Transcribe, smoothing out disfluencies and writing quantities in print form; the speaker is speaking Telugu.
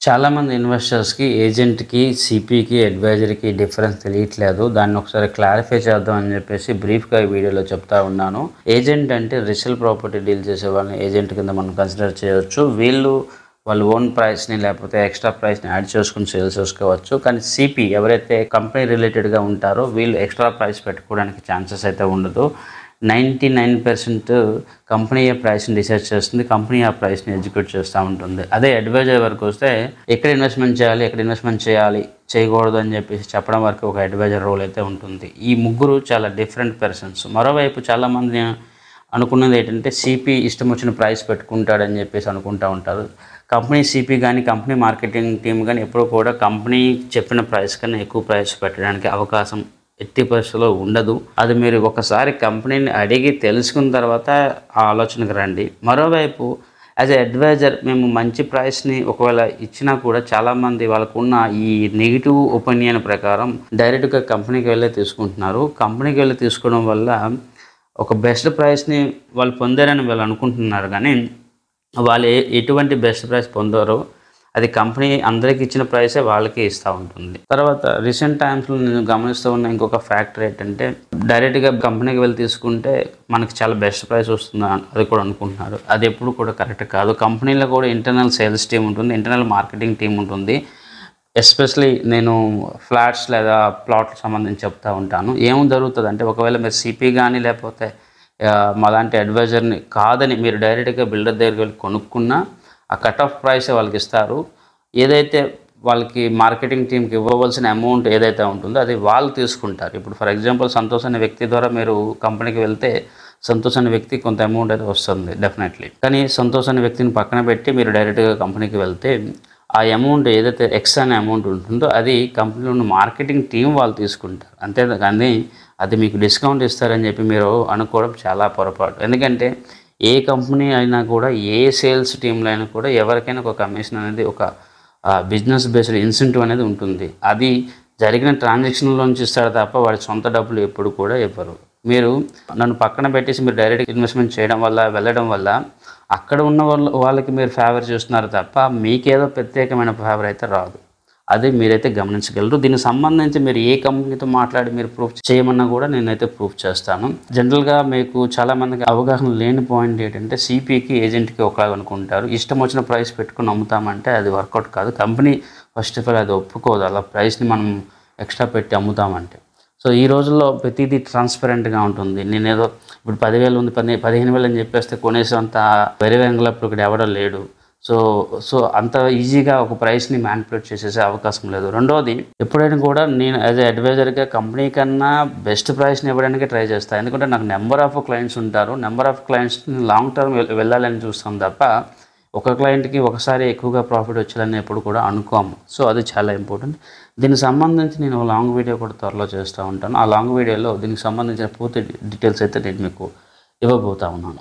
చాలామంది ఇన్వెస్టర్స్‌కి, ఏజెంట్‌కి, సీపీకి, అడ్వైజర్‌కి డిఫరెన్స్ తెలియట్లేదు. దాన్ని ఒకసారి క్లారిఫై చేద్దాం అని చెప్పేసి బ్రీఫ్‌గా ఈ వీడియోలో చెప్తా ఉన్నాను. ఏజెంట్ అంటే రీసేల్ ప్రాపర్టీ డీల్ చేసే వాళ్ళని ఏజెంట్ కింద మనం కన్సిడర్ చేయొచ్చు. వాళ్ళ ఓన్ ప్రైస్‌ని లేకపోతే ఎక్స్‌ట్రా ప్రైస్‌ని యాడ్ చేసుకొని సేల్ చేసుకోవచ్చు. కానీ సీపీ ఎవరైతే కంపెనీ రిలేటెడ్‌గా ఉంటారో వీళ్ళు ఎక్స్‌ట్రా ప్రైస్ పెట్టుకోవడానికి ఛాన్సెస్ అయితే ఉండదు. 99% కంపెనీయే ప్రైస్‌ని డిసైడ్ చేస్తుంది. కంపెనీ ఆ ప్రైస్‌ని ఎగ్జిక్యూట్ చేస్తూ ఉంటుంది. అదే అడ్వైజర్ వరకు వస్తే ఎక్కడ ఇన్వెస్ట్మెంట్ చేయాలి, ఎక్కడ ఇన్వెస్ట్మెంట్ చేయాలి, చేయకూడదు అని చెప్పేసి చెప్పడం వరకు ఒక అడ్వైజర్ రోల్ అయితే ఉంటుంది. ఈ ముగ్గురు చాలా డిఫరెంట్ పర్సన్స్. మరోవైపు చాలామంది అనుకున్నది ఏంటంటే సీపీ ఇష్టం వచ్చిన ప్రైస్ పెట్టుకుంటాడని చెప్పేసి అనుకుంటూ ఉంటారు. కంపెనీ సీపీ కానీ కంపెనీ మార్కెటింగ్ టీమ్ కానీ ఎప్పుడూ కూడా కంపెనీ చెప్పిన ప్రైస్ కన్నా ఎక్కువ ప్రైస్ పెట్టడానికి అవకాశం ఎట్టి పరిస్థితుల్లో ఉండదు. అది మీరు ఒకసారి కంపెనీని అడిగి తెలుసుకున్న తర్వాత ఆ ఆలోచనకు రండి. మరోవైపు యాజ్ ఎ అడ్వైజర్ మేము మంచి ప్రైస్‌ని ఒకవేళ ఇచ్చినా కూడా చాలామంది వాళ్ళకున్న ఈ నెగిటివ్ ఒపీనియన్ ప్రకారం డైరెక్ట్‌గా కంపెనీకి వెళ్ళే తీసుకుంటున్నారు. కంపెనీకి వెళ్ళి తీసుకోవడం వల్ల ఒక బెస్ట్ ప్రైస్‌ని వాళ్ళు పొందారని వాళ్ళు అనుకుంటున్నారు. కానీ వాళ్ళు ఎటువంటి బెస్ట్ ప్రైస్ పొందారో అది కంపెనీ అందరికి ఇచ్చిన ప్రైసే వాళ్ళకి ఇస్తూ ఉంటుంది. తర్వాత రీసెంట్ టైమ్స్‌లో నేను గమనిస్తూ ఉన్న ఇంకొక ఫ్యాక్టర్ ఏంటంటే డైరెక్ట్‌గా కంపెనీకి వెళ్ళి తీసుకుంటే మనకి చాలా బెస్ట్ ప్రైస్ వస్తుంది అది కూడా అనుకుంటున్నారు. అది ఎప్పుడు కూడా కరెక్ట్ కాదు. కంపెనీలో కూడా ఇంటర్నల్ సేల్స్ టీమ్ ఉంటుంది, ఇంటర్నల్ మార్కెటింగ్ టీమ్ ఉంటుంది. ఎస్పెషలీ నేను ఫ్లాట్స్ లేదా ప్లాట్లకు సంబంధించి చెప్తూ ఉంటాను. ఏం జరుగుతుందంటే ఒకవేళ మీరు సీపీ కానీ లేకపోతే మాలాంటి అడ్వైజర్ని కాదని మీరు డైరెక్ట్గా బిల్డర్ దగ్గరికి వెళ్ళి కొనుక్కున్నా ఆ కట్ ఆఫ్ ప్రైసే వాళ్ళకి ఇస్తారు. ఏదైతే వాళ్ళకి మార్కెటింగ్ టీమ్కి ఇవ్వవలసిన అమౌంట్ ఏదైతే ఉంటుందో అది వాళ్ళు తీసుకుంటారు. ఇప్పుడు ఫర్ ఎగ్జాంపుల్ సంతోష్ అనే వ్యక్తి ద్వారా మీరు కంపెనీకి వెళ్తే సంతోష్ అనే వ్యక్తి కొంత అమౌంట్ అయితే వస్తుంది డెఫినెట్లీ. కానీ సంతోష్ అనే వ్యక్తిని పక్కన పెట్టి మీరు డైరెక్ట్గా కంపెనీకి వెళ్తే ఆ అమౌంట్ ఏదైతే ఎక్స్ అనే అమౌంట్ ఉంటుందో అది కంపెనీలో ఉన్న మార్కెటింగ్ టీం వాళ్ళు తీసుకుంటారు. అంతే కానీ అది మీకు డిస్కౌంట్ ఇస్తారని చెప్పి మీరు అనుకోవడం చాలా పొరపాటు. ఎందుకంటే ఏ కంపెనీ అయినా కూడా ఏ సేల్స్ టీంలో అయినా కూడా ఎవరికైనా ఒక కమిషన్ అనేది ఒక బిజినెస్ బేస్డ్ ఇన్సెంటివ్ అనేది ఉంటుంది. అది జరిగిన ట్రాన్సాక్షన్లోంచి ఇస్తారు తప్ప వాడి సొంత డబ్బులు ఎప్పుడు కూడా ఇవ్వరు. మీరు నన్ను పక్కన పెట్టేసి మీరు డైరెక్ట్ ఇన్వెస్ట్మెంట్ చేయడం వల్ల వెళ్ళడం వల్ల అక్కడ ఉన్న వాళ్ళకి మీరు ఫేవర్ చేస్తున్నారు తప్ప మీకేదో ప్రత్యేకమైన ఫేవర్ అయితే రాదు. అది మీరైతే గమనించగలరు. దీనికి సంబంధించి మీరు ఏ కంపెనీతో మాట్లాడి మీరు ప్రూఫ్ చేయమన్నా కూడా నేనైతే ప్రూఫ్ చేస్తాను. జనరల్గా మీకు చాలామందికి అవగాహన లేని పాయింట్ ఏంటంటే సీపీకి ఏజెంట్కి ఒకలాగా అనుకుంటారు. ఇష్టం వచ్చిన ప్రైస్ పెట్టుకుని అమ్ముతామంటే అది వర్కౌట్ కాదు. కంపెనీ ఫస్ట్ ఆఫ్ ఆల్ అది ఒప్పుకోదు అలా ప్రైస్ని మనం ఎక్స్ట్రా పెట్టి అమ్ముతామంటే. సో ఈ రోజుల్లో ప్రతిదీ ట్రాన్స్పరెంట్గా ఉంటుంది. నేనేదో ఇప్పుడు 10,000 ఉంది 15,000 అని చెప్పేస్తే కొనేసేంత వెరివెంగళ ఇప్పుడు ఇక్కడ ఎవడో లేడు. సో అంత ఈజీగా ఒక ప్రైస్‌ని మ్యానిపులేట్ చేసేసే అవకాశం లేదు. రెండోది ఎప్పుడైనా కూడా నేను యాజ్ ఎ అడ్వైజర్‌గా కంపెనీ కన్నా బెస్ట్ ప్రైస్‌ని ఇవ్వడానికి ట్రై చేస్తాను. ఎందుకంటే నాకు నెంబర్ ఆఫ్ క్లయింట్స్ ఉంటారు. నెంబర్ ఆఫ్ క్లయింట్స్‌ని లాంగ్ టర్మ్ వెళ్ళాలని చూస్తాం తప్ప ఒక క్లయింట్‌కి ఒకసారి ఎక్కువగా ప్రాఫిట్ వచ్చేయాలని ఎప్పుడు కూడా అనుకోము. సో అది చాలా ఇంపార్టెంట్. దీనికి సంబంధించి నేను ఒక లాంగ్ వీడియో కూడా త్వరలో చేస్తూ ఉంటాను. ఆ లాంగ్ వీడియోలో దీనికి సంబంధించిన పూర్తి డీటెయిల్స్ అయితే నేను మీకు ఇవ్వబోతా ఉన్నాను.